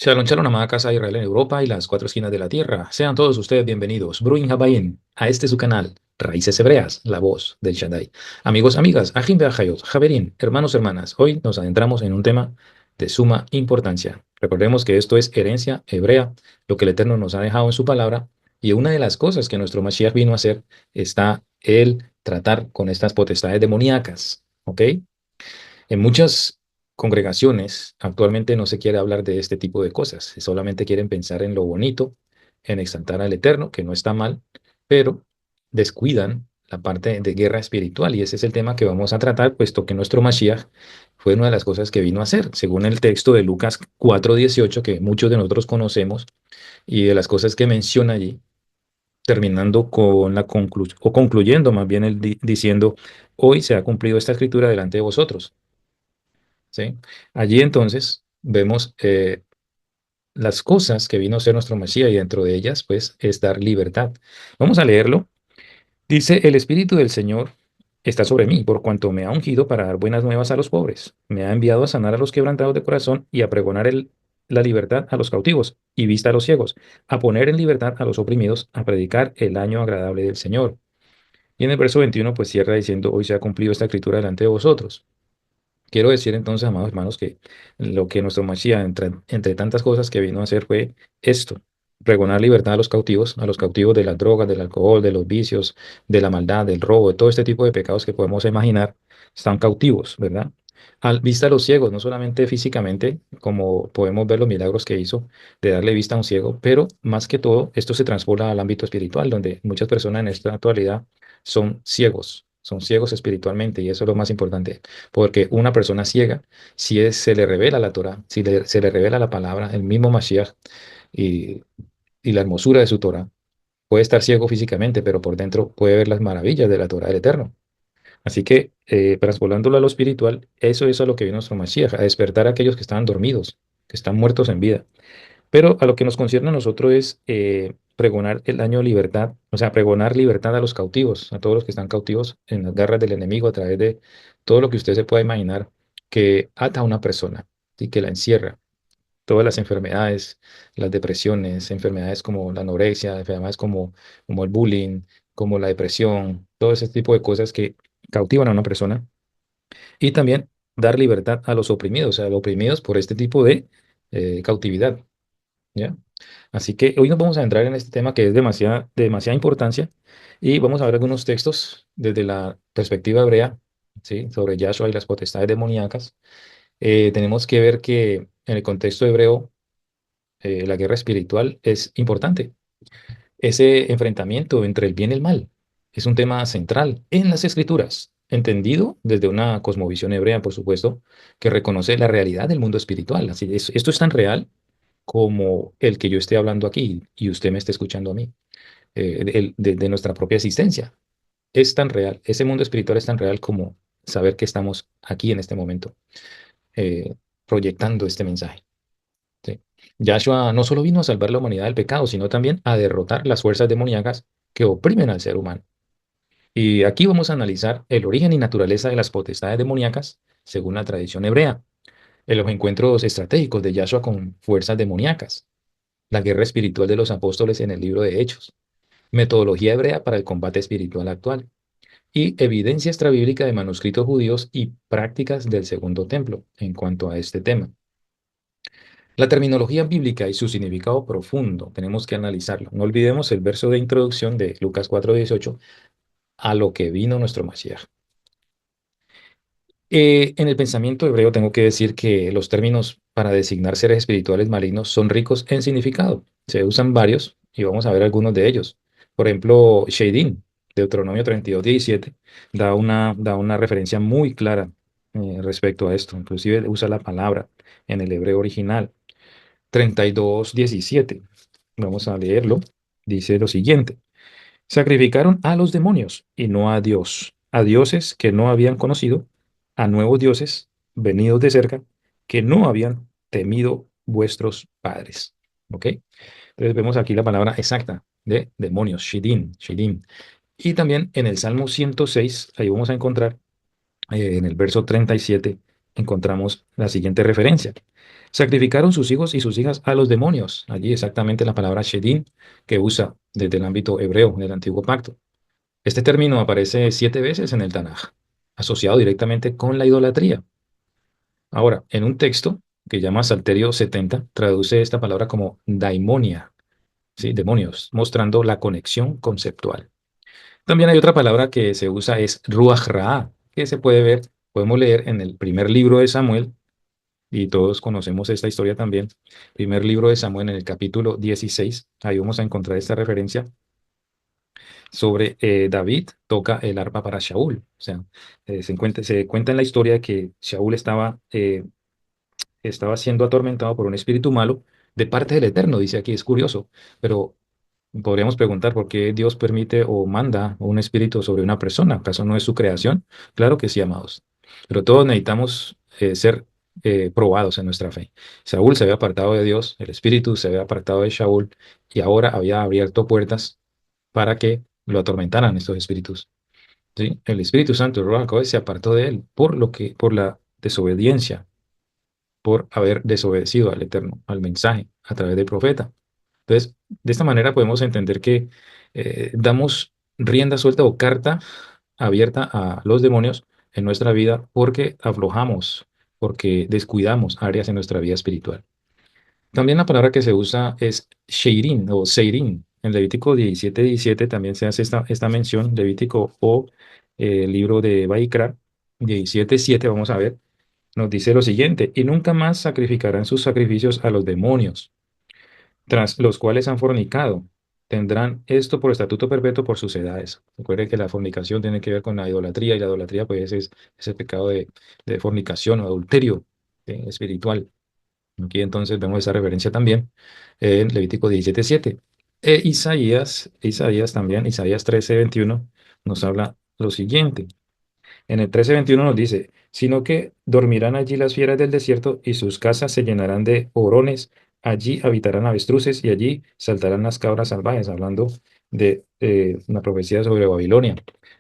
Shalom, shalom, amada casa de Israel en Europa y las cuatro esquinas de la tierra. Sean todos ustedes bienvenidos, Bruin Habayim, a este su canal, Raíces Hebreas, la voz del Shaddai. Amigos, amigas, Ajim Be'achayot, Javerín, hermanos, hermanas, hoy nos adentramos en un tema de suma importancia. Recordemos que esto es herencia hebrea, lo que el Eterno nos ha dejado en su palabra, y una de las cosas que nuestro Mashiach vino a hacer está el tratar con estas potestades demoníacas, ¿ok? En muchas congregaciones actualmente no se quiere hablar de este tipo de cosas, solamente quieren pensar en lo bonito, en exaltar al Eterno, que no está mal, pero descuidan la parte de guerra espiritual y ese es el tema que vamos a tratar, puesto que nuestro Mashiach fue una de las cosas que vino a hacer, según el texto de Lucas 4:18, que muchos de nosotros conocemos, y de las cosas que menciona allí, terminando con la conclusión, o concluyendo más bien diciendo, hoy se ha cumplido esta escritura delante de vosotros. ¿Sí? Allí entonces vemos las cosas que vino a ser nuestro Mesías y dentro de ellas pues es dar libertad. Vamos a leerlo. Dice, el Espíritu del Señor está sobre mí por cuanto me ha ungido para dar buenas nuevas a los pobres. Me ha enviado a sanar a los quebrantados de corazón y a pregonar la libertad a los cautivos y vista a los ciegos, a poner en libertad a los oprimidos, a predicar el año agradable del Señor. Y en el verso 21 pues cierra diciendo, hoy se ha cumplido esta escritura delante de vosotros. Quiero decir entonces, amados hermanos, que lo que nuestro Mashiach, entre tantas cosas que vino a hacer, fue esto: pregonar libertad a los cautivos de las drogas, del alcohol, de los vicios, de la maldad, del robo, de todo este tipo de pecados que podemos imaginar, están cautivos, ¿verdad? Al vista a los ciegos, no solamente físicamente, como podemos ver los milagros que hizo de darle vista a un ciego, pero más que todo, esto se transpola al ámbito espiritual, donde muchas personas en esta actualidad son ciegos espiritualmente, y eso es lo más importante. Porque una persona ciega, si se le revela la Torah, si se le revela la palabra, el mismo Mashiach y, y la hermosura de su Torah, puede estar ciego físicamente, pero por dentro puede ver las maravillas de la Torah del Eterno. Así que, traspolándolo a lo espiritual, eso es a lo que vino nuestro Mashiach, a despertar a aquellos que estaban dormidos, que están muertos en vida. Pero a lo que nos concierne a nosotros es pregonar el año de libertad, o sea, pregonar libertad a los cautivos, a todos los que están cautivos en las garras del enemigo a través de todo lo que usted se pueda imaginar que ata a una persona y que la encierra. Todas las enfermedades, las depresiones, enfermedades como la anorexia, enfermedades como el bullying, como la depresión, todo ese tipo de cosas que cautivan a una persona. Y también dar libertad a los oprimidos, a los oprimidos por este tipo de cautividad. ¿Ya? Así que hoy nos vamos a entrar en este tema que es de demasiada importancia y vamos a ver algunos textos desde la perspectiva hebrea, ¿sí? Sobre Yahshua y las potestades demoníacas. Tenemos que ver que en el contexto hebreo la guerra espiritual es importante. Ese enfrentamiento entre el bien y el mal es un tema central en las escrituras, entendido desde una cosmovisión hebrea, por supuesto, que reconoce la realidad del mundo espiritual. Así es, esto es tan real como el que yo esté hablando aquí y usted me esté escuchando a mí, de nuestra propia existencia. Es tan real, ese mundo espiritual es tan real como saber que estamos aquí en este momento, eh, proyectando este mensaje. ¿Sí? Yahshua no solo vino a salvar la humanidad del pecado, sino también a derrotar las fuerzas demoníacas que oprimen al ser humano. Y aquí vamos a analizar el origen y naturaleza de las potestades demoníacas según la tradición hebrea, en los encuentros estratégicos de Yahshua con fuerzas demoníacas, la guerra espiritual de los apóstoles en el libro de Hechos, metodología hebrea para el combate espiritual actual y evidencia extrabíblica de manuscritos judíos y prácticas del Segundo Templo en cuanto a este tema. La terminología bíblica y su significado profundo tenemos que analizarlo. No olvidemos el verso de introducción de Lucas 4:18, a lo que vino nuestro Mashiach. En el pensamiento hebreo tengo que decir que los términos para designar seres espirituales malignos son ricos en significado. Se usan varios y vamos a ver algunos de ellos. Por ejemplo, Sheidim, Deuteronomio 32:17, da una referencia muy clara respecto a esto. Inclusive usa la palabra en el hebreo original. 32:17, vamos a leerlo. Dice lo siguiente: sacrificaron a los demonios y no a Dios, a dioses que no habían conocido, a nuevos dioses venidos de cerca, que no habían temido vuestros padres. ¿Ok? Entonces vemos aquí la palabra exacta de demonios, shidim, shidim. Y también en el Salmo 106, ahí vamos a encontrar en el verso 37, encontramos la siguiente referencia. Sacrificaron sus hijos y sus hijas a los demonios. Allí exactamente la palabra Shedim que usa desde el ámbito hebreo en el Antiguo Pacto. Este término aparece 7 veces en el Tanaj, asociado directamente con la idolatría. Ahora, en un texto que llama Salterio 70, traduce esta palabra como daimonia, ¿sí? Demonios, mostrando la conexión conceptual. También hay otra palabra que se usa, es Ruach Ra, que se puede ver, podemos leer en el primer libro de Samuel, y todos conocemos esta historia también. Primer libro de Samuel, en el capítulo 16, ahí vamos a encontrar esta referencia sobre David toca el arpa para Shaul. O sea, se cuenta en la historia que Shaul estaba siendo atormentado por un espíritu malo de parte del Eterno, dice aquí, es curioso, pero podríamos preguntar por qué Dios permite o manda un espíritu sobre una persona. ¿Acaso no es su creación? Claro que sí, amados. Pero todos necesitamos ser probados en nuestra fe. Saúl se había apartado de Dios, el espíritu se había apartado de Shaul y ahora había abierto puertas para que lo atormentaran estos espíritus. ¿Sí? El Espíritu Santo, el Ruach HaKodesh, se apartó de él por la desobediencia, por haber desobedecido al Eterno, al mensaje, a través del profeta. Entonces, de esta manera podemos entender que damos rienda suelta o carta abierta a los demonios en nuestra vida porque aflojamos, porque descuidamos áreas en nuestra vida espiritual. También la palabra que se usa es sheirin o seirin. En Levítico 17:17 también se hace esta mención, Levítico o libro de Baikra 17:7, vamos a ver, nos dice lo siguiente: y nunca más sacrificarán sus sacrificios a los demonios tras los cuales han fornicado. Tendrán esto por estatuto perpetuo por sus edades. Recuerden que la fornicación tiene que ver con la idolatría, y la idolatría pues es el pecado de fornicación o adulterio espiritual. Aquí entonces vemos esa referencia también en Levítico 17:7. Isaías también, Isaías 13:21, nos habla lo siguiente. En el 13:21 nos dice, sino que dormirán allí las fieras del desierto y sus casas se llenarán de horones, allí habitarán avestruces y allí saltarán las cabras salvajes, hablando de una profecía sobre Babilonia,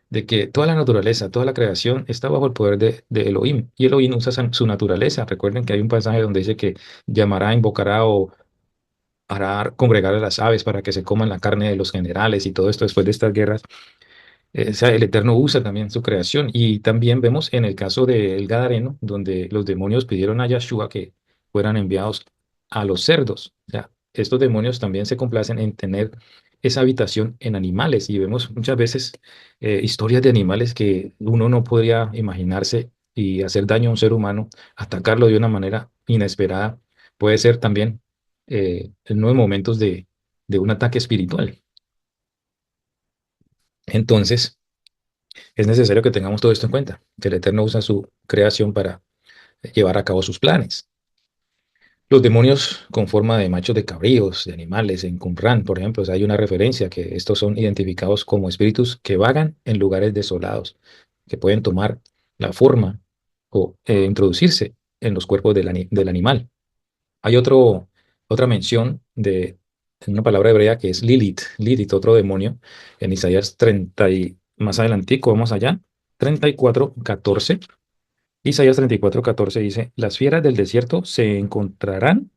de que toda la naturaleza, toda la creación está bajo el poder de Elohim, y Elohim usa su naturaleza. Recuerden que hay un pasaje donde dice que llamará, invocará o hará congregar a las aves para que se coman la carne de los generales y todo esto después de estas guerras. O sea, el Eterno usa también su creación. Y también vemos en el caso del Gadareno, donde los demonios pidieron a Yahshua que fueran enviados a los cerdos. O sea, estos demonios también se complacen en tener esa habitación en animales. Y vemos muchas veces historias de animales que uno no podría imaginarse, y hacer daño a un ser humano, atacarlo de una manera inesperada, puede ser también en nuevos momentos de un ataque espiritual. Entonces, es necesario que tengamos todo esto en cuenta, que el Eterno usa su creación para llevar a cabo sus planes. Los demonios con forma de machos de cabríos, de animales, en Qumran, por ejemplo, o sea, hay una referencia que estos son identificados como espíritus que vagan en lugares desolados, que pueden tomar la forma o introducirse en los cuerpos del animal. Hay otra mención de en una palabra hebrea que es Lilith, Lilith, otro demonio, en Isaías 30 y más adelantico, vamos allá, 34:14. Isaías 34:14 dice, las fieras del desierto se encontrarán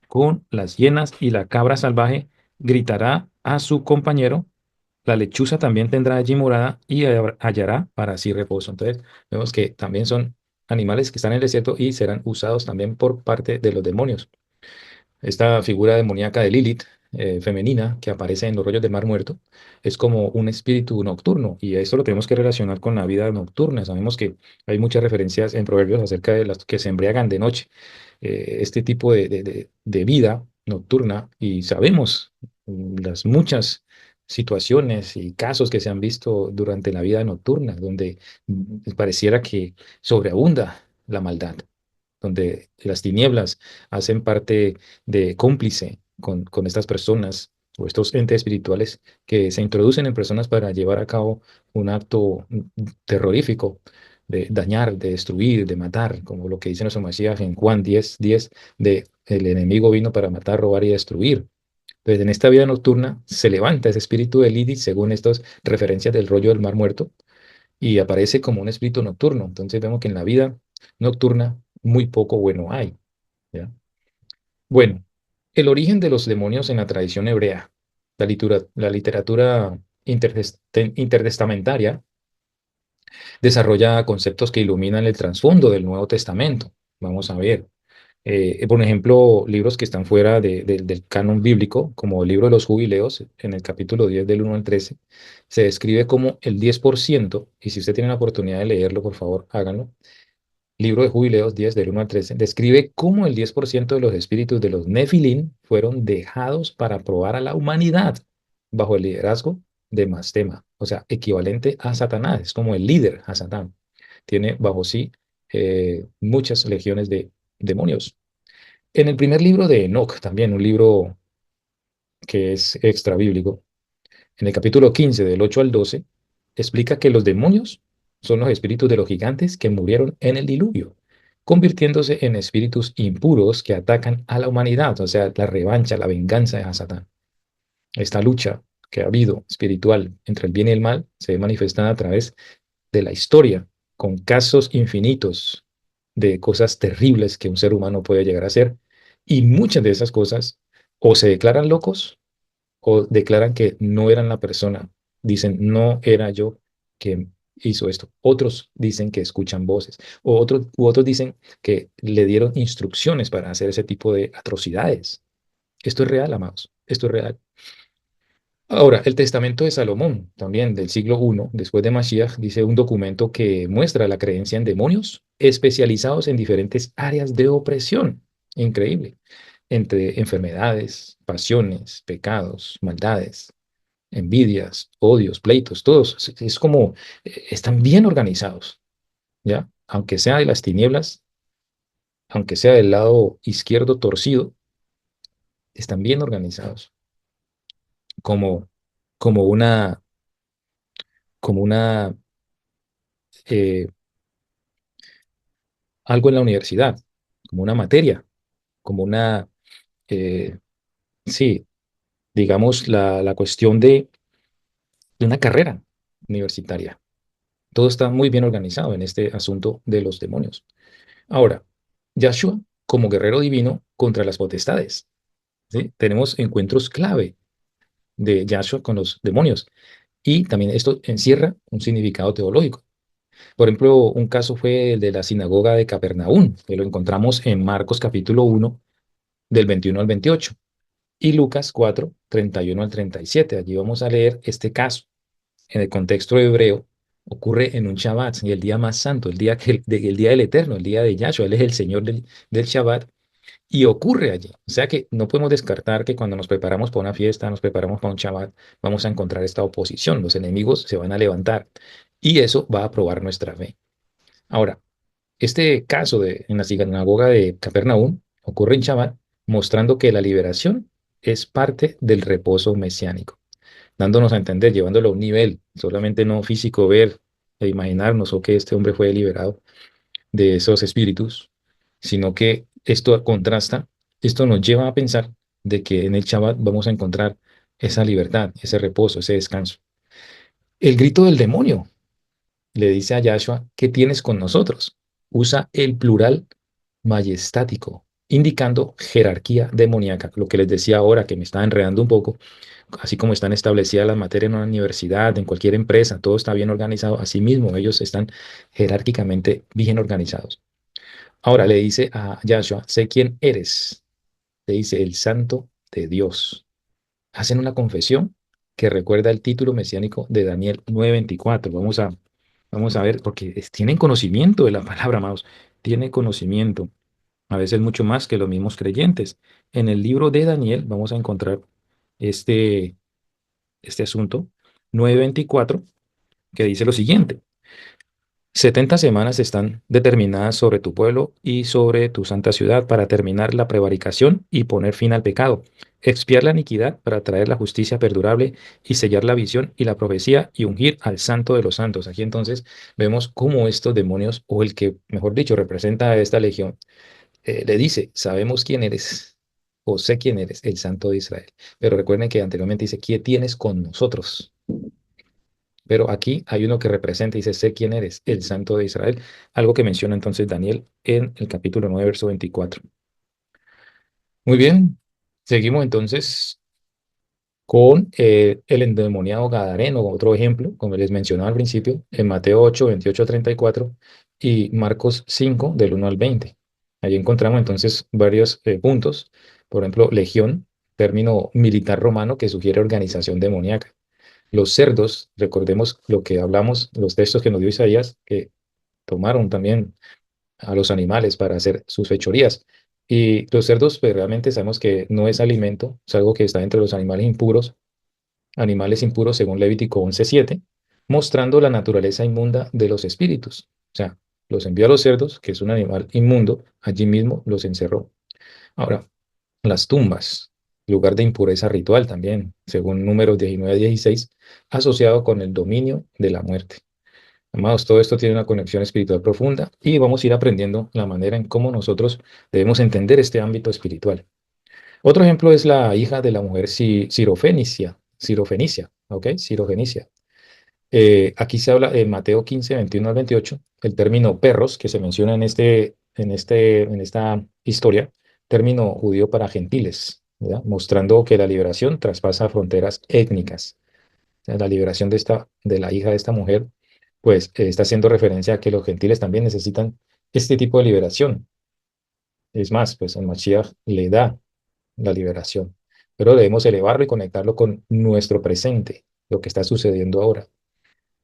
con las hienas y la cabra salvaje gritará a su compañero, la lechuza también tendrá allí morada y hallará para sí reposo. Entonces, vemos que también son animales que están en el desierto y serán usados también por parte de los demonios. Esta figura demoníaca de Lilith, femenina, que aparece en los rollos del Mar Muerto, es como un espíritu nocturno, y esto lo tenemos que relacionar con la vida nocturna. Sabemos que hay muchas referencias en Proverbios acerca de las que se embriagan de noche, este tipo de vida nocturna, y sabemos las muchas situaciones y casos que se han visto durante la vida nocturna, donde pareciera que sobreabunda la maldad, donde las tinieblas hacen parte de cómplice con estas personas o estos entes espirituales que se introducen en personas para llevar a cabo un acto terrorífico de dañar, de destruir, de matar, como lo que dice nuestro Mesías en Juan 10:10, de el enemigo vino para matar, robar y destruir. Entonces, en esta vida nocturna se levanta ese espíritu de Lilith, según estas referencias del rollo del Mar Muerto, y aparece como un espíritu nocturno. Entonces vemos que en la vida nocturna muy poco bueno hay, ¿ya? Bueno, el origen de los demonios en la tradición hebrea, la literatura intertestamentaria desarrolla conceptos que iluminan el trasfondo del Nuevo Testamento. Vamos a ver, por ejemplo, libros que están fuera del canon bíblico, como el libro de los jubileos, en el capítulo 10 del 1 al 13, se describe como el 10%, y si usted tiene la oportunidad de leerlo, por favor, háganlo. Libro de Jubileos 10 del 1 al 13, describe cómo el 10% de los espíritus de los Nefilim fueron dejados para probar a la humanidad bajo el liderazgo de Mastema, o sea, equivalente a Satanás, es como el líder a Satán. Tiene bajo sí muchas legiones de demonios. En el primer libro de Enoch, también un libro que es extra bíblico, en el capítulo 15 del 8 al 12, explica que los demonios son los espíritus de los gigantes que murieron en el diluvio, convirtiéndose en espíritus impuros que atacan a la humanidad, o sea, la revancha, la venganza de Satán. Esta lucha que ha habido espiritual entre el bien y el mal se ve manifestada a través de la historia, con casos infinitos de cosas terribles que un ser humano puede llegar a hacer, y muchas de esas cosas o se declaran locos o declaran que no eran la persona. Dicen, no era yo que hizo esto. Otros dicen que escuchan voces. U otros dicen que le dieron instrucciones para hacer ese tipo de atrocidades. Esto es real, amados. Esto es real. Ahora, el Testamento de Salomón, también del siglo I, después de Mashiach, dice un documento que muestra la creencia en demonios especializados en diferentes áreas de opresión. Increíble. Entre enfermedades, pasiones, pecados, maldades, envidias, odios, pleitos, todos. Es como, están bien organizados, ¿ya? Aunque sea de las tinieblas, aunque sea del lado izquierdo torcido, están bien organizados, como, como una, como una, eh, algo en la universidad, como una materia, como una, eh, sí, digamos, la cuestión de una carrera universitaria. Todo está muy bien organizado en este asunto de los demonios. Ahora, Yahshua como guerrero divino contra las potestades. ¿Sí? Tenemos encuentros clave de Yahshua con los demonios. Y también esto encierra un significado teológico. Por ejemplo, un caso fue el de la sinagoga de Capernaum, que lo encontramos en Marcos capítulo 1, del 21 al 28, y Lucas 4, 31 al 37. Allí vamos a leer este caso. En el contexto hebreo, ocurre en un Shabbat, y el día más santo, el día del Eterno, el día de Yahshua. Él es el Señor del Shabbat. Y ocurre allí. O sea que no podemos descartar que cuando nos preparamos para una fiesta, nos preparamos para un Shabbat, vamos a encontrar esta oposición. Los enemigos se van a levantar y eso va a probar nuestra fe. Ahora, este caso en la sinagoga de Capernaum ocurre en Shabbat, mostrando que la liberación es parte del reposo mesiánico, dándonos a entender, llevándolo a un nivel solamente no físico, ver e imaginarnos o que este hombre fue liberado de esos espíritus, sino que esto contrasta, esto nos lleva a pensar de que en el Shabbat vamos a encontrar esa libertad, ese reposo, ese descanso. El grito del demonio le dice a Yahshua, ¿qué tienes con nosotros? Usa el plural majestático, indicando jerarquía demoníaca, lo que les decía ahora, que me está enredando un poco, así como están establecidas las materias en una universidad, en cualquier empresa, todo está bien organizado, asimismo ellos están jerárquicamente bien organizados. Ahora le dice a Yahshua, sé quién eres. Le dice el santo de Dios. Hacen una confesión que recuerda el título mesiánico de Daniel 9:24. Vamos a ver, porque tienen conocimiento de la palabra, amados. Tienen conocimiento, a veces mucho más que los mismos creyentes. En el libro de Daniel vamos a encontrar este, este asunto 9:24 que dice lo siguiente. 70 semanas están determinadas sobre tu pueblo y sobre tu santa ciudad para terminar la prevaricación y poner fin al pecado, expiar la iniquidad para traer la justicia perdurable y sellar la visión y la profecía y ungir al santo de los santos. Aquí entonces vemos cómo estos demonios, o el que, mejor dicho, representa a esta legión, le dice, sabemos quién eres, o sé quién eres, el santo de Israel. Pero recuerden que anteriormente dice, ¿qué tienes con nosotros? Pero aquí hay uno que representa y dice, sé quién eres, el Santo de Israel, algo que menciona entonces Daniel en el capítulo 9 verso 24. Muy bien, seguimos entonces con el endemoniado Gadareno, otro ejemplo, como les mencionaba al principio, en Mateo 8 28 a 34 y Marcos 5 del 1 al 20. Allí encontramos entonces varios puntos, por ejemplo, legión, término militar romano que sugiere organización demoníaca. Los cerdos, recordemos lo que hablamos, los textos que nos dio Isaías, que tomaron también a los animales para hacer sus fechorías. Y los cerdos, pues realmente sabemos que no es alimento, es algo que está entre los animales impuros según Levítico 11:7, mostrando la naturaleza inmunda de los espíritus. O sea, los envió a los cerdos, que es un animal inmundo, allí mismo los encerró. Ahora, las tumbas, lugar de impureza ritual también, según Números 19 a 16, asociado con el dominio de la muerte. Amados, todo esto tiene una conexión espiritual profunda y vamos a ir aprendiendo la manera en cómo nosotros debemos entender este ámbito espiritual. Otro ejemplo es la hija de la mujer Sirofenicia, ¿ok? Sirofenicia. Aquí se habla en Mateo 15, 21 al 28, el término perros que se menciona en esta historia, término judío para gentiles, ¿verdad? Mostrando que la liberación traspasa fronteras étnicas. O sea, la liberación de la hija de esta mujer, pues está haciendo referencia a que los gentiles también necesitan este tipo de liberación. Es más, pues el Mashiach le da la liberación, pero debemos elevarlo y conectarlo con nuestro presente, lo que está sucediendo ahora.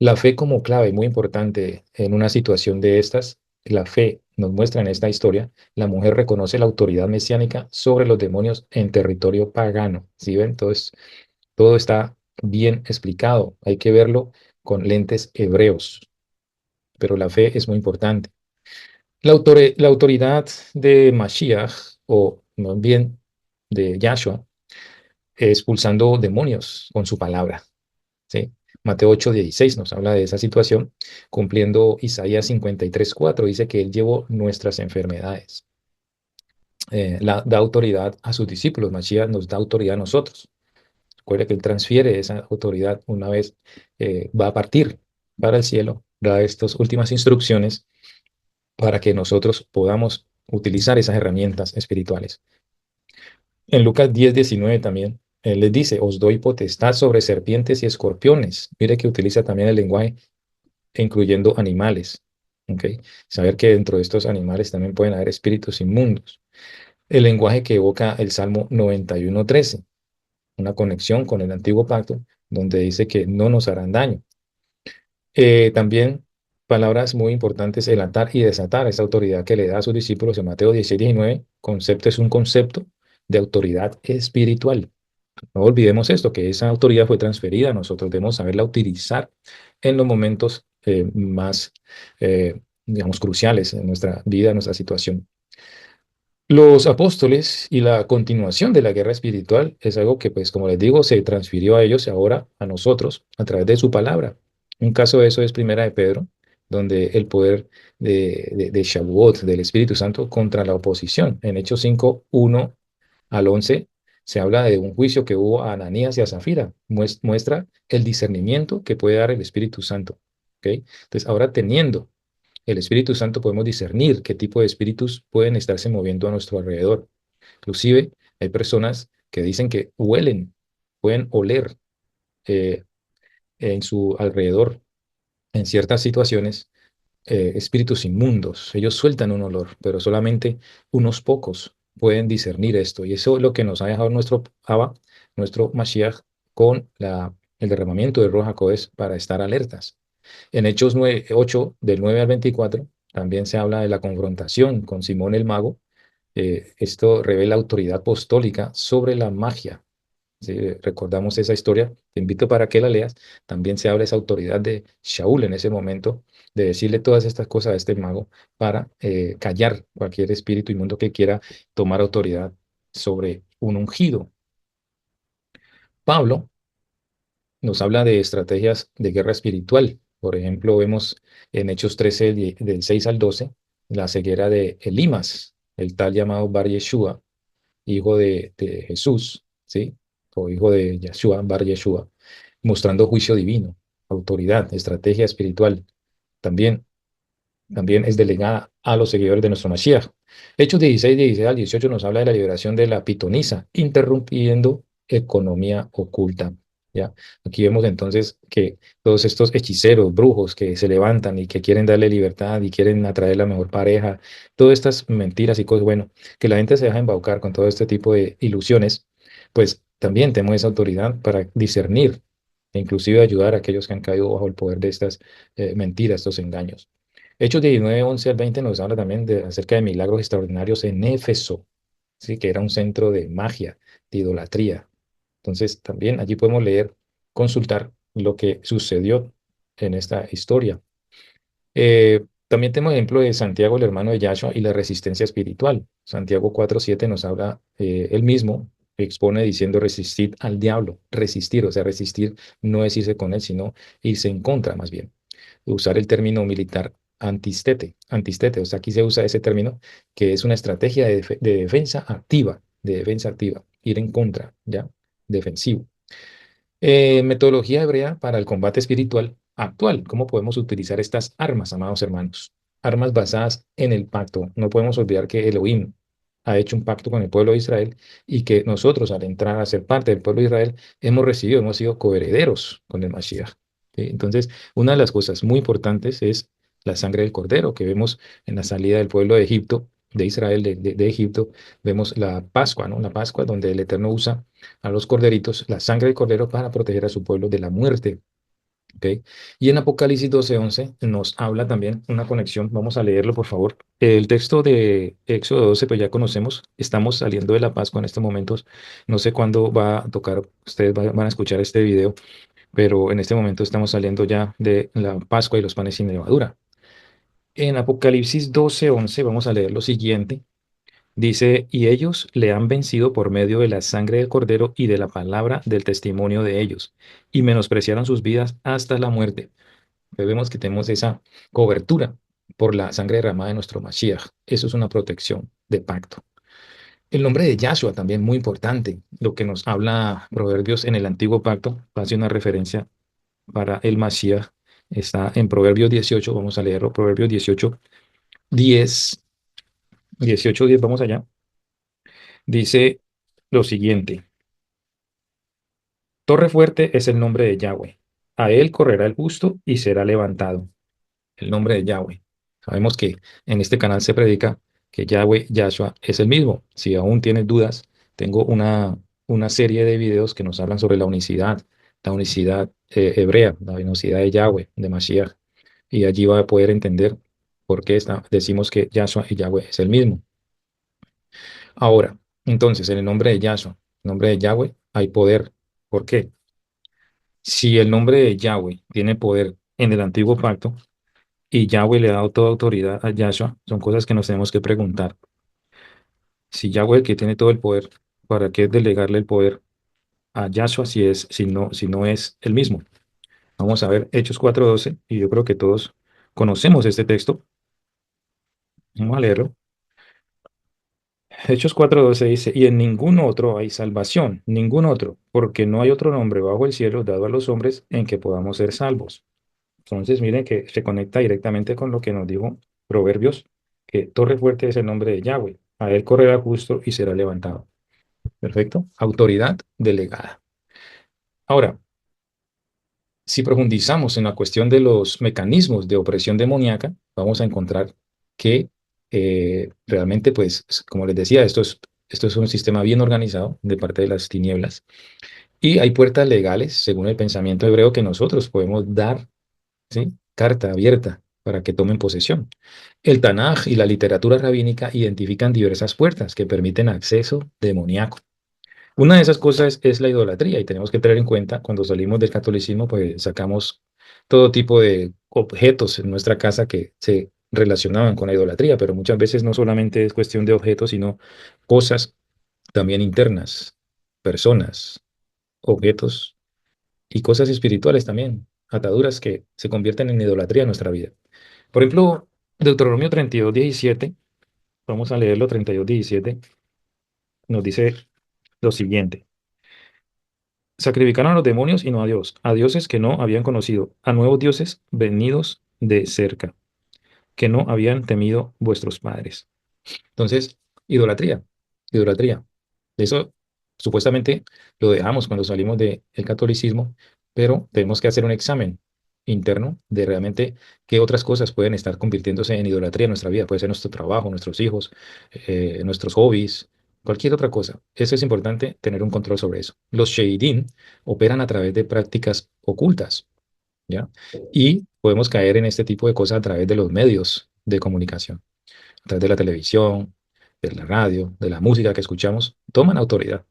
La fe como clave, muy importante en una situación de estas, la fe nos muestra en esta historia, la mujer reconoce la autoridad mesiánica sobre los demonios en territorio pagano. ¿Sí ven? Entonces, todo está bien explicado, hay que verlo con lentes hebreos, pero la fe es muy importante. La autoridad de Mashiach, o más bien de Yahshua, expulsando demonios con su palabra. ¿Sí? Mateo 8:16 nos habla de esa situación, cumpliendo Isaías 53:4, dice que Él llevó nuestras enfermedades. Da autoridad a sus discípulos, Mashiach nos da autoridad a nosotros. Recuerda que Él transfiere esa autoridad una vez va a partir para el cielo, da estas últimas instrucciones para que nosotros podamos utilizar esas herramientas espirituales. En Lucas 10:19 también, Él les dice, os doy potestad sobre serpientes y escorpiones. Mire que utiliza también el lenguaje incluyendo animales. ¿Ok? Saber que dentro de estos animales también pueden haber espíritus inmundos. El lenguaje que evoca el Salmo 91:13, una conexión con el antiguo pacto, donde dice que no nos harán daño. También palabras muy importantes, el atar y desatar, esa autoridad que le da a sus discípulos en Mateo 16:19, concepto es un concepto de autoridad espiritual. No olvidemos esto, que esa autoridad fue transferida, nosotros debemos saberla utilizar en los momentos más, digamos, cruciales en nuestra vida, en nuestra situación. Los apóstoles y la continuación de la guerra espiritual es algo que, pues, como les digo, se transfirió a ellos y ahora a nosotros a través de su palabra. Un caso de eso es Primera de Pedro, donde el poder de Shavuot, del Espíritu Santo, contra la oposición. En Hechos 5, 1 al 11 se habla de un juicio que hubo a Ananías y a Zafira. Muestra el discernimiento que puede dar el Espíritu Santo. ¿Ok? Entonces, ahora teniendo el Espíritu Santo podemos discernir qué tipo de espíritus pueden estarse moviendo a nuestro alrededor. Inclusive hay personas que dicen que huelen, pueden oler eh, en su alrededor, en ciertas situaciones, espíritus inmundos. Ellos sueltan un olor, pero solamente unos pocos pueden discernir esto. Y eso es lo que nos ha dejado nuestro Abba, nuestro Mashiach, con el derramamiento de Ruach HaKodesh para estar alertas. En Hechos 8, del 9 al 24, también se habla de la confrontación con Simón el mago. Esto revela autoridad apostólica sobre la magia. ¿Sí? Recordamos esa historia, te invito para que la leas. También se habla de esa autoridad de Shaul en ese momento, de decirle todas estas cosas a este mago para callar cualquier espíritu inmundo que quiera tomar autoridad sobre un ungido. Pablo nos habla de estrategias de guerra espiritual. Por ejemplo, vemos en Hechos 13, del 6 al 12, la ceguera de Elimas, el tal llamado Bar Yeshua, hijo de Jesús, ¿sí? O hijo de Yeshua, Bar Yeshua, mostrando juicio divino. autoridad, estrategia espiritual. También también es delegada a los seguidores de nuestro Mashiach. Hechos 16, 16 al 18 nos habla de la liberación de la pitonisa, interrumpiendo economía oculta. ¿Ya? Aquí vemos entonces que todos estos hechiceros, brujos que se levantan y que quieren darle libertad y quieren atraer la mejor pareja, todas estas mentiras y cosas, bueno, que la gente se deja embaucar con todo este tipo de ilusiones, pues también tenemos esa autoridad para discernir e inclusive ayudar a aquellos que han caído bajo el poder de estas mentiras, estos engaños. Hechos 19, 11 al 20 nos habla también acerca de milagros extraordinarios en Éfeso, ¿sí? Que era un centro de magia, de idolatría. Entonces, también allí podemos leer, consultar lo que sucedió en esta historia. También tenemos el ejemplo de Santiago, el hermano de Yahshua, y la resistencia espiritual. Santiago 4:7 nos habla él mismo, expone diciendo resistir al diablo, resistir, o sea, resistir no es irse con él, sino irse en contra más bien. Usar el término militar antistete, antistete, o sea, aquí se usa ese término que es una estrategia de defensa activa, ir en contra, ¿ya? Defensivo. Metodología hebrea para el combate espiritual actual. ¿Cómo podemos utilizar estas armas, amados hermanos? Armas basadas en el pacto. No podemos olvidar que Elohim ha hecho un pacto con el pueblo de Israel y que nosotros, al entrar a ser parte del pueblo de Israel, hemos sido coherederos con el Mashiach. ¿Sí? Entonces, una de las cosas muy importantes es la sangre del cordero que vemos en la salida del pueblo de Egipto, de Israel, de Egipto. Vemos la Pascua, ¿no? La Pascua donde el Eterno usa a los corderitos, la sangre del cordero para proteger a su pueblo de la muerte. ¿Ok? Y en Apocalipsis 12:11 nos habla también una conexión, vamos a leerlo por favor. El texto de Éxodo 12, pues ya conocemos, estamos saliendo de la Pascua en estos momentos, no sé cuándo va a tocar, ustedes van a escuchar este video, pero en este momento estamos saliendo ya de la Pascua y los panes sin levadura. En Apocalipsis 12:11 vamos a leer lo siguiente. Dice, y ellos le han vencido por medio de la sangre del cordero y de la palabra del testimonio de ellos, y menospreciaron sus vidas hasta la muerte. Pues vemos que tenemos esa cobertura por la sangre derramada de nuestro Mashiach. Eso es una protección de pacto. El nombre de Yahshua también muy importante. Lo que nos habla Proverbios en el antiguo pacto, hace una referencia para el Mashiach. Está en Proverbios 18, vamos a leerlo, Proverbios 18, 10, 18, 10, vamos allá. Dice lo siguiente. Torre fuerte es el nombre de Yahweh. A él correrá el justo y será levantado. El nombre de Yahweh. Sabemos que en este canal se predica que Yahweh, Yahshua, es el mismo. Si aún tienes dudas, tengo una serie de videos que nos hablan sobre la unicidad hebrea, la unicidad de Yahweh, de Mashiach. Y allí va a poder entender por qué decimos que Yahshua y Yahweh es el mismo. Ahora, entonces, en el nombre de Yahshua, el nombre de Yahweh, hay poder. ¿Por qué? Si el nombre de Yahweh tiene poder en el antiguo pacto y Yahweh le ha dado toda autoridad a Yahshua, son cosas que nos tenemos que preguntar. Si Yahweh, que tiene todo el poder, ¿para qué delegarle el poder a Yahshua si no es el mismo? Vamos a ver Hechos 4:12 y yo creo que todos conocemos este texto. Vamos a leerlo. Hechos 4:12 dice, y en ningún otro hay salvación, ningún otro, porque no hay otro nombre bajo el cielo dado a los hombres en que podamos ser salvos. Entonces, miren que se conecta directamente con lo que nos dijo Proverbios, que torre fuerte es el nombre de Yahweh. A él correrá justo y será levantado. Perfecto. Autoridad delegada. Ahora, si profundizamos en la cuestión de los mecanismos de opresión demoníaca, vamos a encontrar que realmente, pues, como les decía, esto es un sistema bien organizado de parte de las tinieblas. Y hay puertas legales, según el pensamiento hebreo, que nosotros podemos dar, ¿sí? Carta abierta para que tomen posesión. El Tanaj y la literatura rabínica identifican diversas puertas que permiten acceso demoníaco. Una de esas cosas es la idolatría y tenemos que tener en cuenta cuando salimos del catolicismo, pues sacamos todo tipo de objetos en nuestra casa que se relacionaban con la idolatría, pero muchas veces no solamente es cuestión de objetos, sino cosas también internas, personas, objetos y cosas espirituales también, ataduras que se convierten en idolatría en nuestra vida. Por ejemplo, Deuteronomio 32:17, vamos a leerlo, 32:17, nos dice lo siguiente. Sacrificaron a los demonios y no a Dios, a dioses que no habían conocido, a nuevos dioses venidos de cerca, que no habían temido vuestros padres. Entonces, idolatría, idolatría. Eso supuestamente lo dejamos cuando salimos del catolicismo, pero tenemos que hacer un examen interno de realmente qué otras cosas pueden estar convirtiéndose en idolatría en nuestra vida. Puede ser nuestro trabajo, nuestros hijos, nuestros hobbies, cualquier otra cosa. Eso es importante tener un control sobre eso. Los sheidim operan a través de prácticas ocultas, ¿ya? Y podemos caer en este tipo de cosas a través de los medios de comunicación, a través de la televisión, de la radio, de la música que escuchamos, toman autoridad.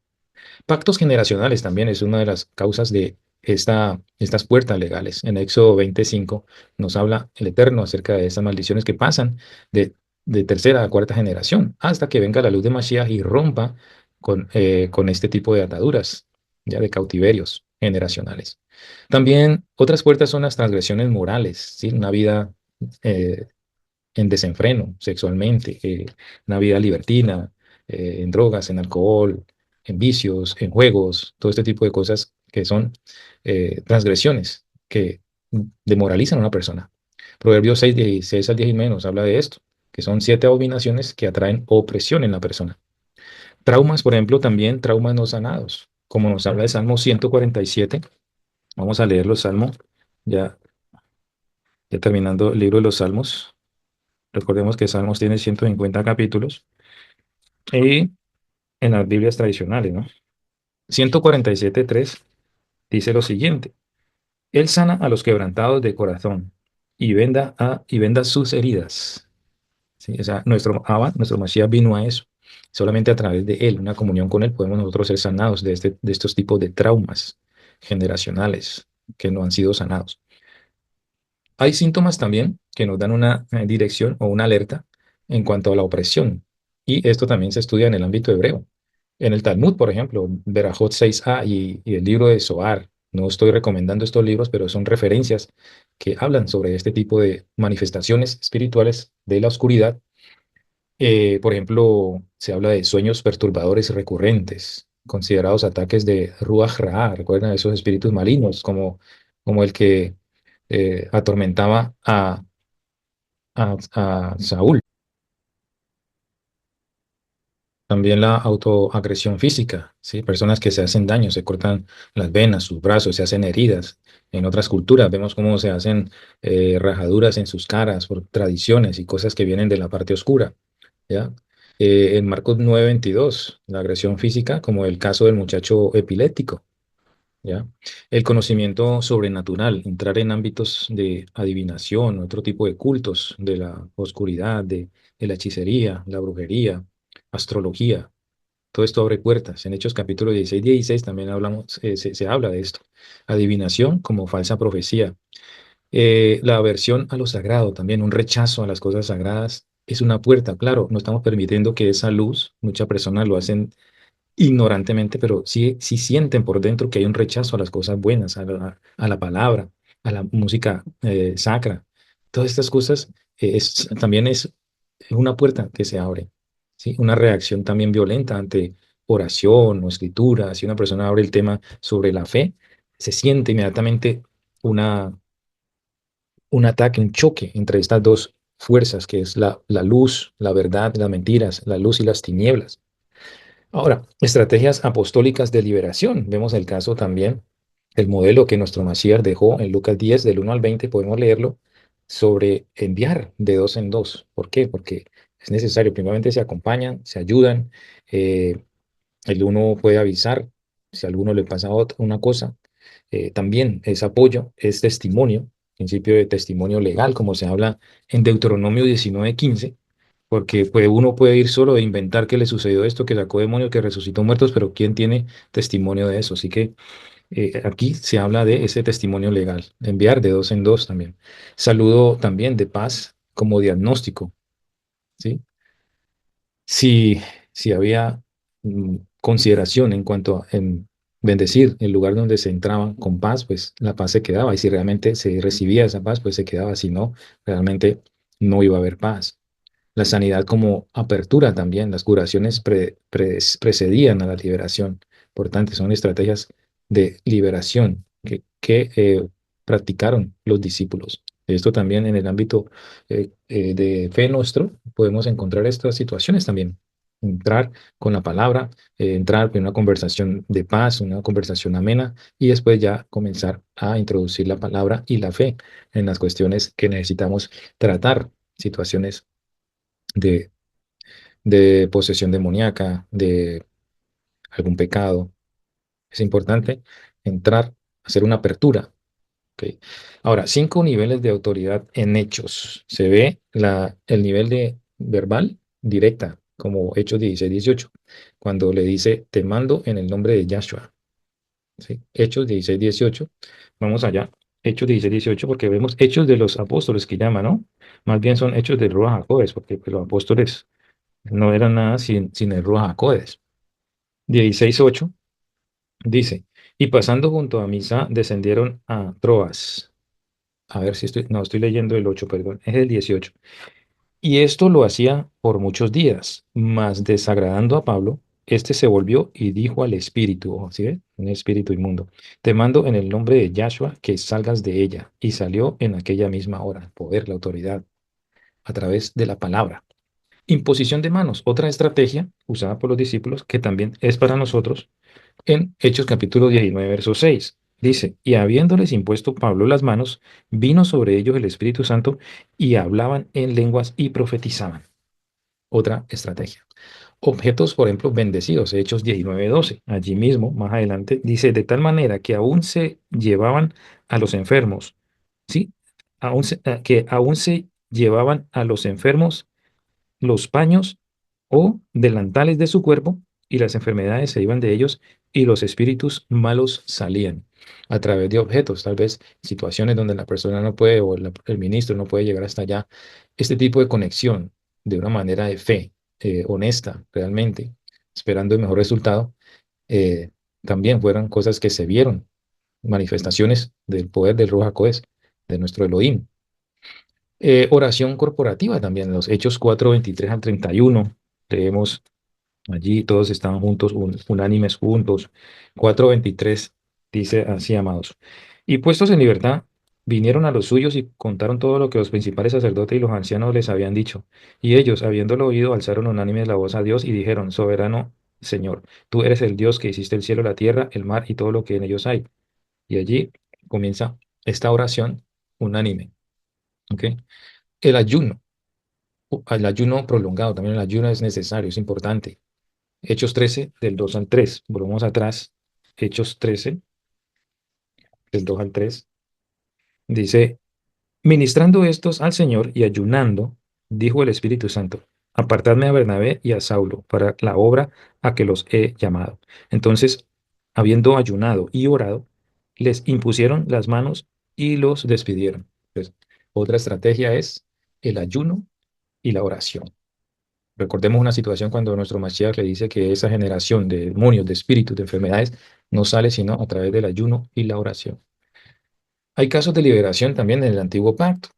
Pactos generacionales también es una de las causas de estas puertas legales. En Éxodo 25 nos habla el Eterno acerca de estas maldiciones que pasan de, de tercera a cuarta generación, hasta que venga la luz de Mashiach y rompa con este tipo de ataduras, ya de cautiverios generacionales. También otras puertas son las transgresiones morales, ¿sí? Una vida eh, en desenfreno sexualmente, una vida libertina, en drogas, en alcohol, en vicios, en juegos, todo este tipo de cosas que son transgresiones que demoralizan a una persona. Proverbios 6, 16 al 10 y menos habla de esto, que son 7 abominaciones que atraen opresión en la persona. Traumas, por ejemplo, también traumas no sanados, como nos habla de Salmo 147. Vamos a leer los Salmos, ya, ya terminando el libro de los Salmos. Recordemos que Salmos tiene 150 capítulos y en las Biblias tradicionales, ¿no? 147:3 dice lo siguiente: Él sana a los quebrantados de corazón y venda sus heridas. ¿Sí? O sea, nuestro Abba, nuestro Mashiach vino a eso. Solamente a través de Él, una comunión con Él, podemos nosotros ser sanados de estos tipos de traumas generacionales que no han sido sanados. Hay síntomas también que nos dan una dirección o una alerta en cuanto a la opresión. Y esto también se estudia en el ámbito hebreo. En el Talmud, por ejemplo, Berajot 6a y el libro de Zohar. No estoy recomendando estos libros, pero son referencias que hablan sobre este tipo de manifestaciones espirituales de la oscuridad. Por ejemplo, se habla de sueños perturbadores recurrentes, considerados ataques de Ruach Ra. ¿Recuerdan esos espíritus malignos, como el que atormentaba a Saúl? También la autoagresión física, ¿sí? Personas que se hacen daño, se cortan las venas, sus brazos, se hacen heridas. En otras culturas vemos cómo se hacen rajaduras en sus caras por tradiciones y cosas que vienen de la parte oscura, ¿ya? En Marcos 9:22, la agresión física, como el caso del muchacho epiléptico, ¿ya? El conocimiento sobrenatural, entrar en ámbitos de adivinación, otro tipo de cultos, de la oscuridad, de la hechicería, la brujería, astrología. Todo esto abre puertas. En Hechos capítulo 16 también hablamos, se habla de esto. Adivinación como falsa profecía. La aversión a lo sagrado, también un rechazo a las cosas sagradas, es una puerta. Claro, no estamos permitiendo que esa luz, muchas personas lo hacen ignorantemente, pero sí, sí sienten por dentro que hay un rechazo a las cosas buenas, a la palabra, a la música sacra. Todas estas cosas también es una puerta que se abre, ¿sí? Una reacción también violenta ante oración o escritura. Si una persona abre el tema sobre la fe, se siente inmediatamente una, un ataque, un choque entre estas dos fuerzas, que es la luz, la verdad, las mentiras, la luz y las tinieblas. Ahora, estrategias apostólicas de liberación. Vemos el caso también, el modelo que nuestro Mashiach dejó en Lucas 10, del 1 al 20, podemos leerlo, sobre enviar de dos en dos. ¿Por qué? Porque es necesario, primeramente se acompañan, se ayudan, eh, el uno puede avisar si a alguno le pasa una cosa, también es apoyo, es testimonio, principio de testimonio legal, como se habla en Deuteronomio 19:15, porque uno puede ir solo e inventar que le sucedió esto, que sacó demonios, que resucitó muertos, pero ¿quién tiene testimonio de eso? Así que aquí se habla de ese testimonio legal, enviar de dos en dos también. Saludo también de paz como diagnóstico, ¿sí? Si, si había consideración en cuanto a en bendecir el lugar donde se entraba con paz, pues la paz se quedaba. Y si realmente se recibía esa paz, pues se quedaba. Si no, realmente no iba a haber paz. La sanidad como apertura también, las curaciones precedían a la liberación. Por tanto, son estrategias de liberación que practicaron los discípulos. Esto también en el ámbito de fe nuestro, podemos encontrar estas situaciones también. Entrar con la palabra, entrar en una conversación de paz, una conversación amena, y después ya comenzar a introducir la palabra y la fe en las cuestiones que necesitamos tratar, situaciones de, de posesión demoníaca, de algún pecado. Es importante entrar, hacer una apertura. ¿Ok? Ahora, 5 niveles de autoridad en hechos. Se ve el nivel de verbal directa, como Hechos 16-18, cuando le dice, te mando en el nombre de Yahshua. ¿Sí? Hechos 16-18. Vamos allá. Hechos 16-18, porque vemos hechos de los apóstoles que llama, ¿no? Más bien son hechos del Ruach HaKodes, porque pues, los apóstoles no eran nada sin el Ruach HaKodes. 16:8 dice, y pasando junto a Misa, descendieron a Troas. A ver si estoy, no, estoy leyendo el 8, perdón, es el 18. Y esto lo hacía por muchos días, mas desagradando a Pablo, este se volvió y dijo al espíritu, ¿sí ve? Un espíritu inmundo, te mando en el nombre de Yahshua que salgas de ella. Y salió en aquella misma hora, el poder, la autoridad, a través de la palabra. Imposición de manos, otra estrategia usada por los discípulos que también es para nosotros en Hechos capítulo 19, verso 6. Dice, y habiéndoles impuesto Pablo las manos, vino sobre ellos el Espíritu Santo y hablaban en lenguas y profetizaban. Otra estrategia. Objetos, por ejemplo, bendecidos, Hechos 19:12. Allí mismo, más adelante, dice, de tal manera que aún se llevaban a los enfermos, ¿sí? Que aún se llevaban a los enfermos los paños o delantales de su cuerpo, y las enfermedades se iban de ellos y los espíritus malos salían a través de objetos, tal vez situaciones donde la persona no puede o el ministro no puede llegar hasta allá. Este tipo de conexión de una manera de fe, honesta, realmente, esperando el mejor resultado, eh, también fueron cosas que se vieron, manifestaciones del poder del Ruach HaKodes, de nuestro Elohim. Oración corporativa también, los Hechos 4:23 al 31. Leemos allí, todos estaban juntos, unánimes juntos. 4:23 dice así, amados. Y puestos en libertad, vinieron a los suyos y contaron todo lo que los principales sacerdotes y los ancianos les habían dicho. Y ellos, habiéndolo oído, alzaron unánimes la voz a Dios y dijeron, Soberano Señor, tú eres el Dios que hiciste el cielo, la tierra, el mar y todo lo que en ellos hay. Y allí comienza esta oración unánime. ¿Ok? El ayuno. El ayuno prolongado, también el ayuno es necesario, es importante. Hechos 13, del 2 al 3. Volvemos atrás. Hechos 13, del 2 al 3. Dice, ministrando estos al Señor y ayunando, dijo el Espíritu Santo, apartadme a Bernabé y a Saulo para la obra a que los he llamado. Entonces, habiendo ayunado y orado, les impusieron las manos y los despidieron. Entonces, otra estrategia es el ayuno y la oración. Recordemos una situación cuando nuestro Mashiach le dice que esa generación de demonios, de espíritus, de enfermedades, no sale sino a través del ayuno y la oración. Hay casos de liberación también en el Antiguo Pacto.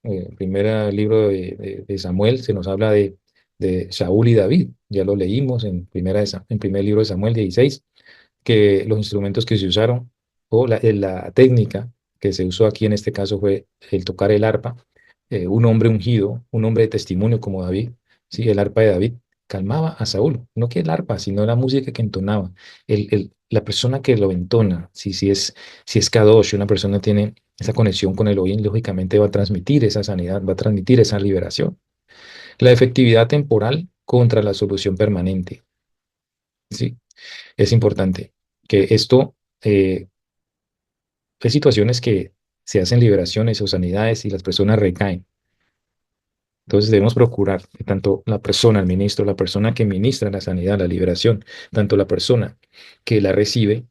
El primer libro de Samuel se nos habla de Saúl y David. Ya lo leímos en primer libro de Samuel 16, que los instrumentos que se usaron o la técnica que se usó aquí en este caso fue el tocar el arpa. Un hombre ungido, un hombre de testimonio como David, ¿sí? El arpa de David calmaba a Saúl, no que el arpa, sino la música que entonaba. La persona que lo entona, si es Kadosh, una persona tiene esa conexión con el oído, lógicamente va a transmitir esa sanidad, va a transmitir esa liberación. La efectividad temporal contra la solución permanente. ¿Sí? Es importante que esto, hay situaciones que se hacen liberaciones o sanidades y las personas recaen. Entonces debemos procurar que tanto la persona, el ministro, la persona que ministra la sanidad, la liberación, tanto la persona que la recibe,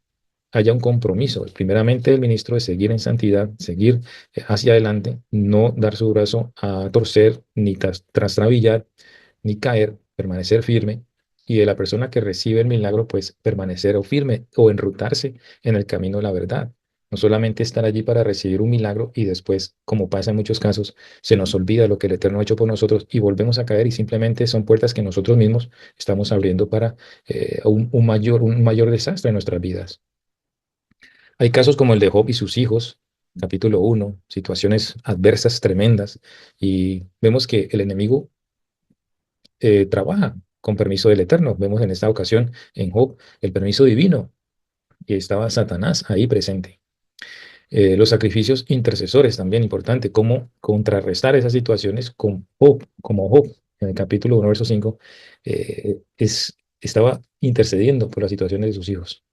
haya un compromiso, primeramente el ministro, de seguir en santidad, seguir hacia adelante, no dar su brazo a torcer, ni trastrabillar, ni caer, permanecer firme, y de la persona que recibe el milagro, pues permanecer o firme o enrutarse en el camino de la verdad. No solamente estar allí para recibir un milagro y después, como pasa en muchos casos, se nos olvida lo que el Eterno ha hecho por nosotros y volvemos a caer y simplemente son puertas que nosotros mismos estamos abriendo para un mayor desastre en nuestras vidas. Hay casos como el de Job y sus hijos, capítulo 1, situaciones adversas tremendas, y vemos que el enemigo trabaja con permiso del Eterno. Vemos en esta ocasión en Job el permiso divino, y estaba Satanás ahí presente. Los sacrificios intercesores también importante, cómo contrarrestar esas situaciones con Job, como Job, en el capítulo 1, verso 5, estaba intercediendo por las situaciones de sus hijos.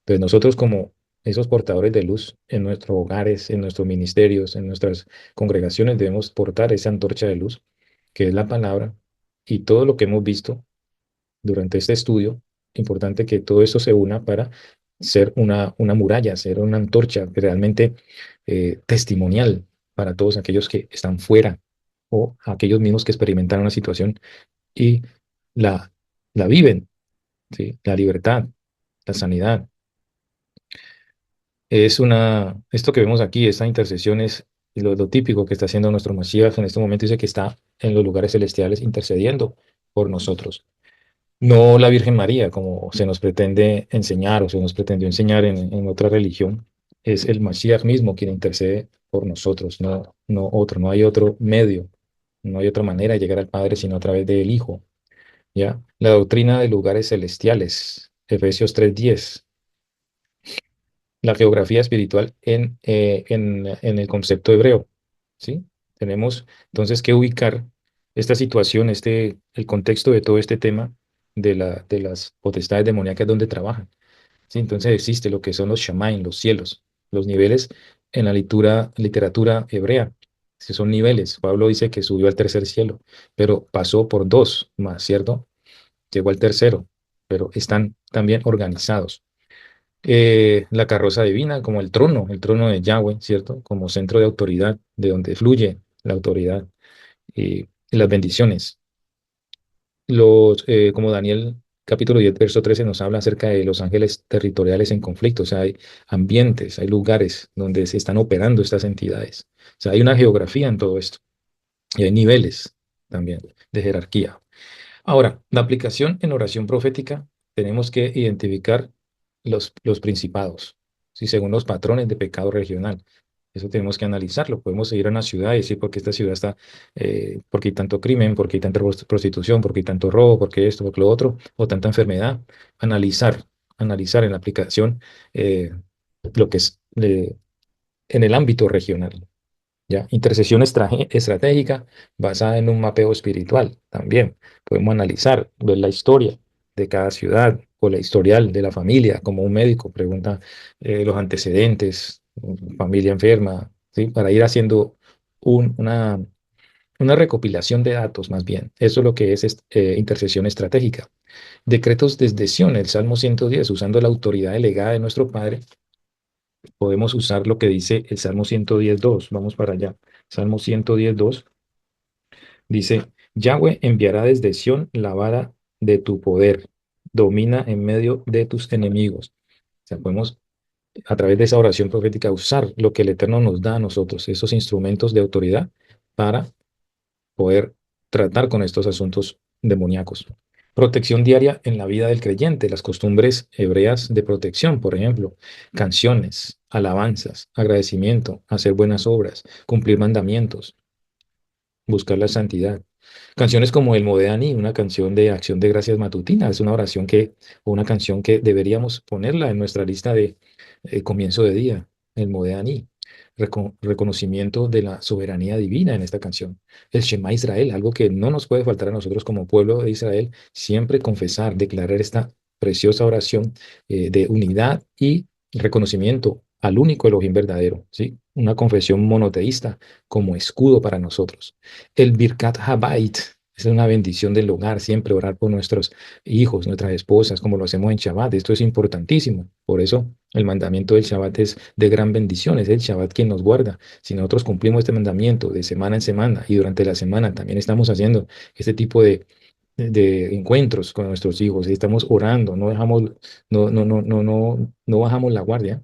Entonces nosotros como esos portadores de luz en nuestros hogares, en nuestros ministerios, en nuestras congregaciones, debemos portar esa antorcha de luz, que es la palabra, y todo lo que hemos visto durante este estudio, importante que todo eso se una para ser una muralla, ser una antorcha realmente testimonial para todos aquellos que están fuera o aquellos mismos que experimentaron una situación y la, la viven, ¿sí? La libertad, la sanidad. Esto que vemos aquí, esta intercesión es lo típico que está haciendo nuestro Mashiach en este momento, dice que está en los lugares celestiales intercediendo por nosotros. No la Virgen María, como se nos pretende enseñar o se nos pretendió enseñar en otra religión, es el Mashiach mismo quien intercede por nosotros, no otro, no hay otro medio, no hay otra manera de llegar al Padre sino a través del Hijo, ¿ya? La doctrina de lugares celestiales, Efesios 3:10, la geografía espiritual en el concepto hebreo, ¿sí? Tenemos entonces que ubicar esta situación, el contexto de todo este tema de las potestades demoníacas donde trabajan, ¿sí? Entonces existe lo que son los shamaim, los cielos, los niveles en la literatura hebrea. Si son niveles, Pablo dice que subió al tercer cielo, pero pasó por dos más, ¿cierto? Llegó al tercero, pero están también organizados. La carroza divina, como el trono de Yahweh, ¿cierto? Como centro de autoridad, de donde fluye la autoridad y las bendiciones. Como Daniel capítulo 10 verso 13 nos habla acerca de los ángeles territoriales en conflicto, o sea, hay ambientes, hay lugares donde se están operando estas entidades. O sea, hay una geografía en todo esto y hay niveles también de jerarquía. Ahora, la aplicación en oración profética, tenemos que identificar los principados, ¿sí? Según los patrones de pecado regional. Eso tenemos que analizarlo. Podemos ir a una ciudad y decir por qué esta ciudad está, por qué hay tanto crimen, por qué hay tanta prostitución, por qué hay tanto robo, por qué esto, por qué lo otro, o tanta enfermedad. Analizar en la aplicación lo que es en el ámbito regional. ¿Ya? Intercesión estratégica basada en un mapeo espiritual también. Podemos analizar, ver la historia de cada ciudad o la historial de la familia, como un médico pregunta los antecedentes, familia enferma, ¿sí? Para ir haciendo un- una, una recopilación de datos más bien. Eso es lo que es intercesión estratégica. Decretos desde Sion, el Salmo 110, usando la autoridad delegada de nuestro Padre podemos usar lo que dice el Salmo 110.2. Vamos para allá. Salmo 110.2 dice, Yahweh enviará desde Sión la vara de tu poder, domina en medio de tus enemigos. O sea, podemos a través de esa oración profética usar lo que el Eterno nos da a nosotros, esos instrumentos de autoridad para poder tratar con estos asuntos demoníacos. Protección diaria en la vida del creyente, las costumbres hebreas de protección, por ejemplo, canciones, alabanzas, agradecimiento, hacer buenas obras, cumplir mandamientos, buscar la santidad. Canciones como el Modéani, una canción de acción de gracias matutina, es una oración o una canción que deberíamos ponerla en nuestra lista de comienzo de día, el Modéani, reconocimiento de la soberanía divina en esta canción. El Shema Israel, algo que no nos puede faltar a nosotros como pueblo de Israel, siempre confesar, declarar esta preciosa oración de unidad y reconocimiento al único Elohim verdadero, ¿sí? Una confesión monoteísta como escudo para nosotros. El Birkat Habayit es una bendición del hogar, siempre orar por nuestros hijos, nuestras esposas, como lo hacemos en Shabbat. Esto es importantísimo. Por eso el mandamiento del Shabbat es de gran bendición, es el Shabbat quien nos guarda. Si nosotros cumplimos este mandamiento de semana en semana y durante la semana también estamos haciendo este tipo de encuentros con nuestros hijos y estamos orando, no bajamos la guardia,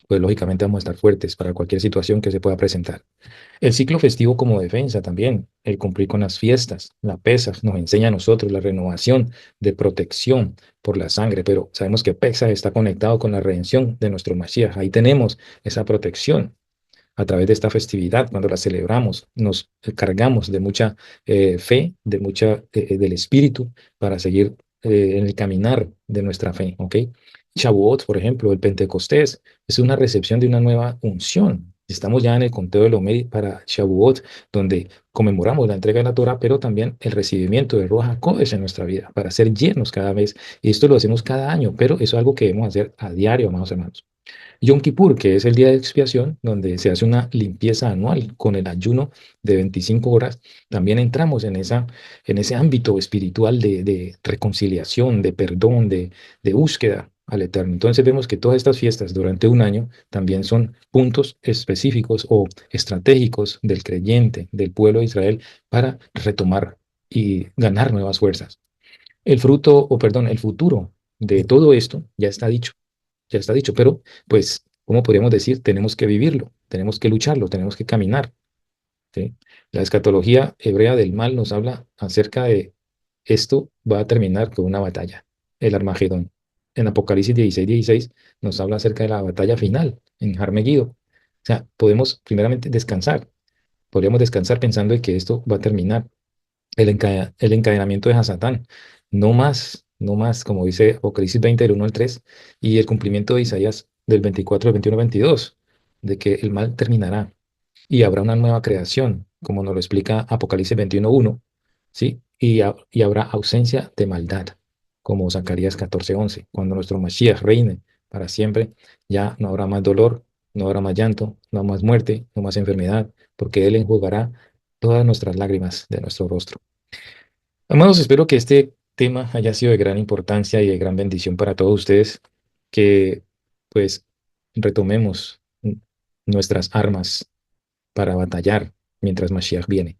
pues lógicamente vamos a estar fuertes para cualquier situación que se pueda presentar. El ciclo festivo como defensa también, el cumplir con las fiestas, la Pesaj nos enseña a nosotros la renovación de protección por la sangre, pero sabemos que Pesaj está conectado con la redención de nuestro Mashiach. Ahí tenemos esa protección a través de esta festividad, cuando la celebramos, nos cargamos de mucha fe, de mucha del espíritu para seguir en el caminar de nuestra fe, ¿ok? Shavuot, por ejemplo, el Pentecostés, es una recepción de una nueva unción. Estamos ya en el conteo de Omer para Shavuot, donde conmemoramos la entrega de la Torah, pero también el recibimiento del Ruach HaKodesh en nuestra vida, para ser llenos cada vez. Y esto lo hacemos cada año, pero eso es algo que debemos hacer a diario, amados hermanos. Yom Kippur, que es el día de expiación, donde se hace una limpieza anual con el ayuno de 25 horas, también entramos en ese ámbito espiritual de reconciliación, de perdón, de búsqueda al Eterno. Entonces vemos que todas estas fiestas durante un año también son puntos específicos o estratégicos del creyente, del pueblo de Israel, para retomar y ganar nuevas fuerzas. El fruto, o perdón, el futuro de todo esto ya está dicho, pero pues, ¿cómo podríamos decir? Tenemos que vivirlo, tenemos que lucharlo, tenemos que caminar, ¿sí? La escatología hebrea del mal nos habla acerca de esto va a terminar con una batalla, el Armagedón. En Apocalipsis 16:16 nos habla acerca de la batalla final en Armagedón. O sea, podemos primeramente descansar, podríamos descansar pensando en que esto va a terminar, el encadenamiento de Hasatán. No más, no más, como dice Apocalipsis 20, del 1 al 3, y el cumplimiento de Isaías del 24, del 21 al 22, de que el mal terminará y habrá una nueva creación, como nos lo explica Apocalipsis 21:1, ¿sí? Y habrá ausencia de maldad, como Zacarías 14:11. Cuando nuestro Mashiach reine para siempre, ya no habrá más dolor, no habrá más llanto, no más muerte, no más enfermedad, porque Él enjugará todas nuestras lágrimas de nuestro rostro. Amados, espero que este tema haya sido de gran importancia y de gran bendición para todos ustedes, que pues retomemos nuestras armas para batallar mientras Mashiach viene,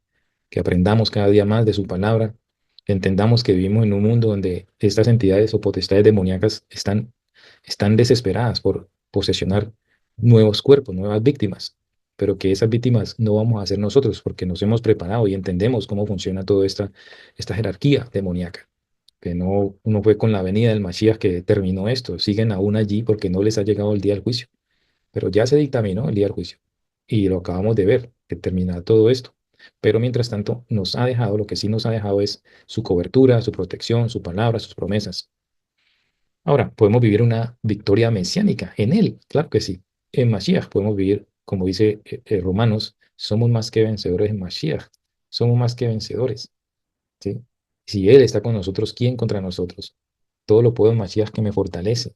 que aprendamos cada día más de su palabra, que entendamos que vivimos en un mundo donde estas entidades o potestades demoníacas están desesperadas por posesionar nuevos cuerpos, nuevas víctimas, pero que esas víctimas no vamos a ser nosotros porque nos hemos preparado y entendemos cómo funciona toda esta jerarquía demoníaca. Que no fue con la venida del Mashiach que terminó esto, siguen aún allí porque no les ha llegado el día del juicio, pero ya se dictaminó el día del juicio y lo acabamos de ver, que termina todo esto. Pero mientras tanto, nos ha dejado, lo que sí nos ha dejado es su cobertura, su protección, su palabra, sus promesas. Ahora, podemos vivir una victoria mesiánica en Él, claro que sí. En Mashiach podemos vivir, como dice Romanos, somos más que vencedores en Mashiach, somos más que vencedores, ¿sí? Si Él está con nosotros, ¿quién contra nosotros? Todo lo puedo en Mashiach que me fortalece.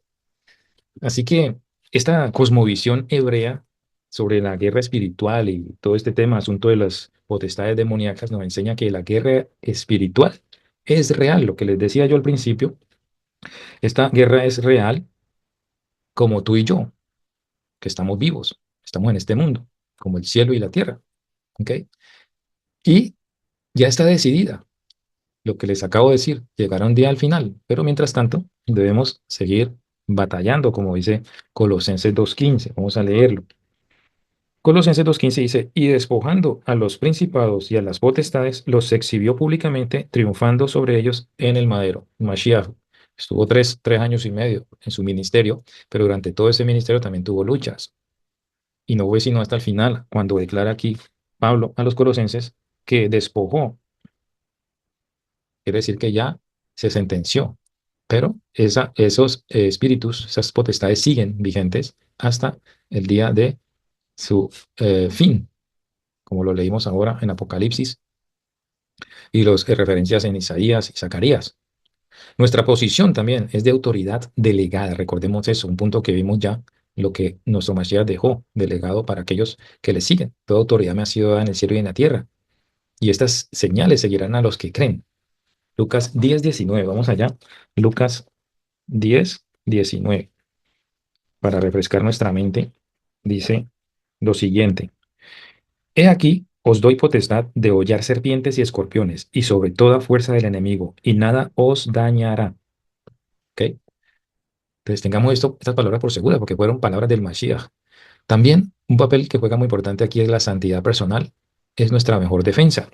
Así que esta cosmovisión hebrea sobre la guerra espiritual y todo este tema, asunto de las potestades demoníacas, nos enseña que la guerra espiritual es real. Lo que les decía yo al principio, esta guerra es real como tú y yo, que estamos vivos, estamos en este mundo, como el cielo y la tierra, ¿ok? Y ya está decidida. Lo que les acabo de decir, llegará un día al final, pero mientras tanto debemos seguir batallando, como dice Colosenses 2:15. Vamos a leerlo. Colosenses 2:15 dice, y despojando a los principados y a las potestades, los exhibió públicamente, triunfando sobre ellos en el madero. Mashiach estuvo tres años y medio en su ministerio, pero durante todo ese ministerio también tuvo luchas. Y no fue sino hasta el final, cuando declara aquí Pablo a los colosenses que despojó, quiere decir que ya se sentenció. Pero esos espíritus, esas potestades siguen vigentes hasta el día de su fin, como lo leímos ahora en Apocalipsis y los referencias en Isaías y Zacarías. Nuestra posición también es de autoridad delegada, recordemos eso, un punto que vimos ya, lo que nuestro Mashiach dejó delegado para aquellos que le siguen. Toda autoridad me ha sido dada en el cielo y en la tierra, y estas señales seguirán a los que creen. Lucas 10:19, vamos allá. Lucas 10:19, para refrescar nuestra mente, dice lo siguiente. He aquí, os doy potestad de hollar serpientes y escorpiones, y sobre toda fuerza del enemigo, y nada os dañará. ¿Ok? Entonces tengamos estas palabras por seguras, porque fueron palabras del Mashiach. También un papel que juega muy importante aquí es la santidad personal. Es nuestra mejor defensa.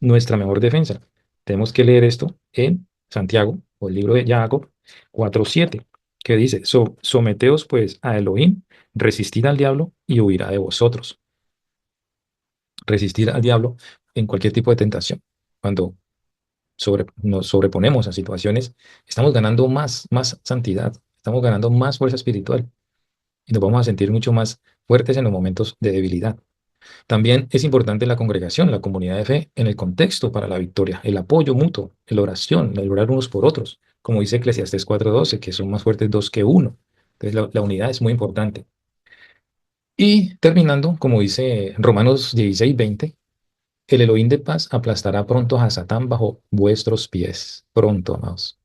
Nuestra mejor defensa. Tenemos que leer esto en Santiago, o el libro de Jacob 4:7, que dice, Someteos pues a Elohim, resistid al diablo y huirá de vosotros". Resistir al diablo en cualquier tipo de tentación. Cuando nos sobreponemos a situaciones, estamos ganando más santidad, estamos ganando más fuerza espiritual y nos vamos a sentir mucho más fuertes en los momentos de debilidad. También es importante la congregación, la comunidad de fe, en el contexto para la victoria, el apoyo mutuo, la oración, el orar unos por otros, como dice Eclesiastés 4:12, que son más fuertes dos que uno. Entonces la unidad es muy importante. Y terminando, como dice Romanos 16:20, el Elohim de paz aplastará pronto a Satán bajo vuestros pies. Pronto, amados.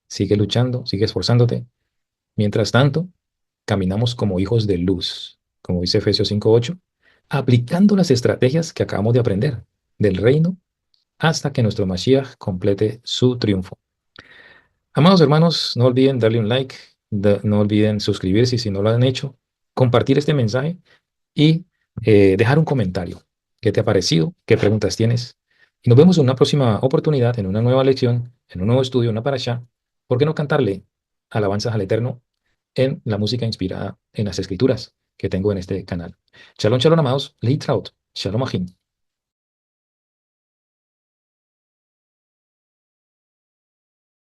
Sigue luchando, sigue esforzándote. Mientras tanto, caminamos como hijos de luz, como dice Efesios 5:8, aplicando las estrategias que acabamos de aprender del reino hasta que nuestro Mashiach complete su triunfo. Amados hermanos, no olviden darle un like, no olviden suscribirse si no lo han hecho, compartir este mensaje y dejar un comentario. ¿Qué te ha parecido? ¿Qué preguntas tienes? Y nos vemos en una próxima oportunidad, en una nueva lección, en un nuevo estudio, una parashá. ¿Por qué no cantarle alabanzas al Eterno en la música inspirada en las escrituras que tengo en este canal? Shalom, shalom, amados. Leitraut. Shalom, ajin.